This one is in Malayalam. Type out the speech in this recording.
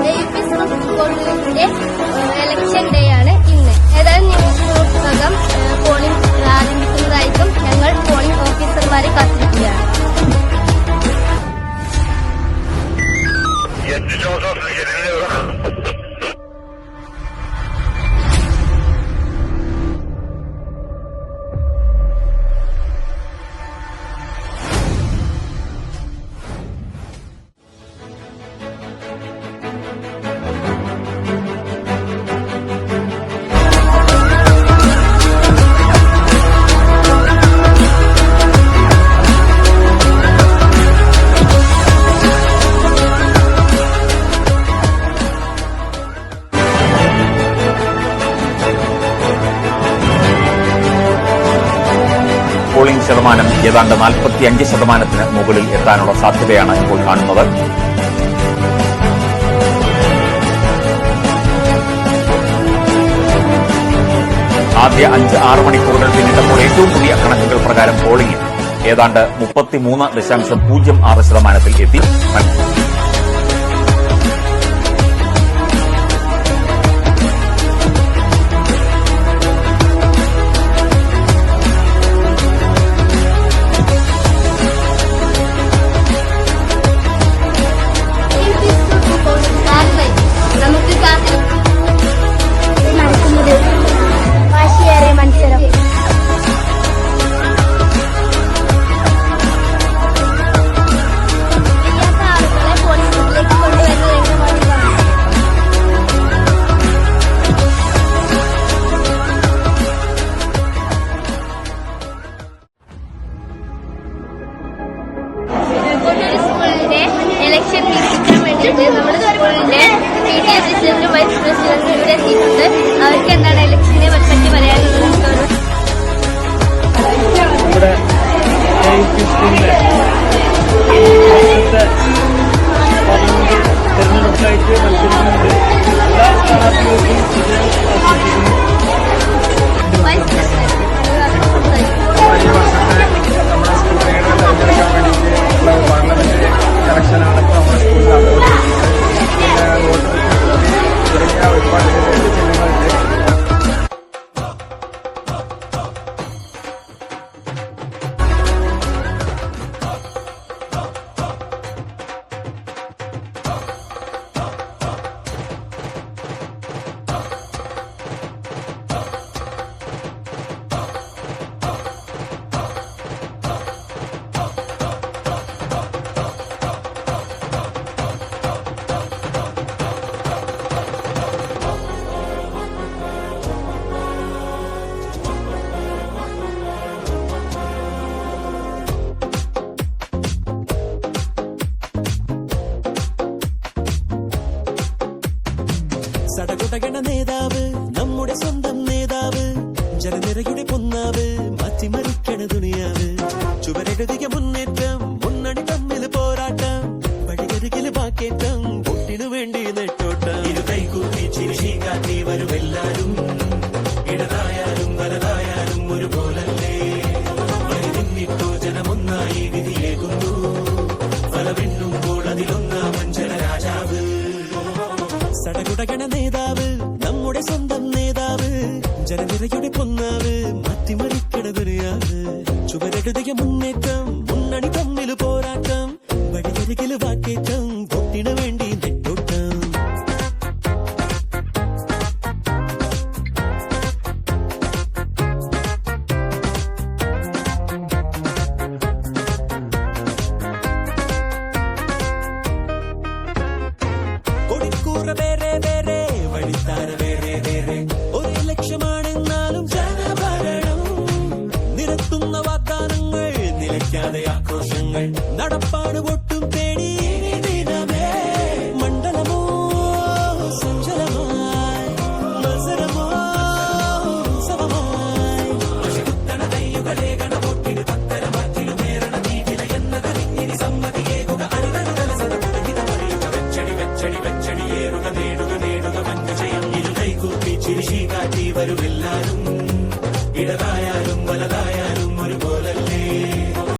AUP സ്കൂൾ ഫുട്ബോളിന്റെ ഇലക്ഷൻ ഡേ ആണ് ഇന്ന്. ഏതായാലും നിമിഷങ്ങൾക്കകം പോളിംഗ് ആരംഭിക്കുന്നതായിരിക്കും. ഞങ്ങൾ പോളിംഗ് ഓഫീസർമാരെ കാത്തിരിക്കുകയാണ്. പോളിംഗ് ശതമാനം ഏതാണ്ട് 45% മുകളിൽ എത്താനുള്ള സാധ്യതയാണ് ഇപ്പോൾ കാണുന്നത്. ആദ്യ 5-6 മണിക്കൂറുകൾ പിന്നിട്ടപ്പോൾ ഏറ്റവും പുതിയ കണക്കുകൾ പ്രകാരം പോളിംഗ് ഏതാണ്ട് 33.06% എത്തി. ഇലക്ഷൻ വീക്ഷിക്കാൻ വേണ്ടിയിട്ട് നമ്മുടെ സ്കൂളിന്റെ PTA പ്രസിഡന്റും വൈസ് പ്രസിഡന്റും ഇവിടെ എത്തിയിട്ടുണ്ട്. അവർക്ക് എന്താണ് ഇലക്ഷനെ പറ്റി പറയാനുള്ളത്? ഇവിടെ തെരഞ്ഞെടുപ്പായിട്ട് മത്സരിക്കുന്നുണ്ട്. എല്ലാ സ്ഥാനാർത്ഥികൾക്കും വൈസ് പ്രസിഡന്റ് ഈ വർഷത്തെ നമ്മുടെ സ്കൂളിനെ തെരഞ്ഞെടുക്കാൻ വേണ്ടിയിട്ട് പാർലമെന്റ് ഇലക്ഷനാണ് ഇപ്പോൾ നമ്മുടെ സ്കൂളിൽ വോട്ട് തുടങ്ങിയ ഒരുപാട് ചിഹ്നങ്ങളുണ്ട്. സടകുടകണ നേതാവ്, നമ്മുടെ സ്വന്തം നേതാവ്, ജനനിരയുടെ പൊന്നാവ്, മാറ്റിമറിക്കണ ദുനിയാവ്. ചുവരെഴുതിയ മുന്നേറ്റം, മുന്നണി തമ്മിൽ പോരാട്ടം, വഴികരികില് വാക്കേറ്റം, വോട്ടിനു വേണ്ടി നെട്ടോട്ടം. ഇരു കൈകൂട്ടി ചിരിശി കാട്ടി വരുമെല്ലാരും, ഇടതായാലും വലതായാലും ഒരുപോലല്ലേ. വഴി നിന്നിട്ടോ ജനമൊന്നായി വിധിയേകുന്നു, ഫലമെണ്ണുമ്പോൾ അതിലൊന്നാമൻ ജനരാജാവ്. സടകുടകണ നേതാവ്, നമ്മുടെ സ്വന്തം നേതാവ്, ജനനിരയുടെ പൊന്നാവ്, മാറ്റിമറിക്കണ ദുനിയാവ്. ചുവരെഴുതിയ മുന്നേറ്റം, മുന്നണി തമ്മിൽ പോരാട്ടം, വഴികരികില് വാക്കേറ്റം, വോട്ടിനു വേണ്ടി നെട്ടോട്ടം. കൊടിക്കൂറ വേറെ വേറെ, വഴിത്താര വേറെ വേറെ, ഒരു ലക്ഷ്യമാണെന്നാലും ജനഭരണം. നിരത്തുന്ന വാഗ്ദാനങ്ങൾ, നിലയ്ക്കാതെ ആക്രോശങ്ങൾ, നടപ്പാട് ഒട്ടും തേടി ദിനമേ. മണ്ഡലമോ സഞ്ചലമായി, മത്സരമോ ഉത്സവമായി, കയ്യുകളേകണ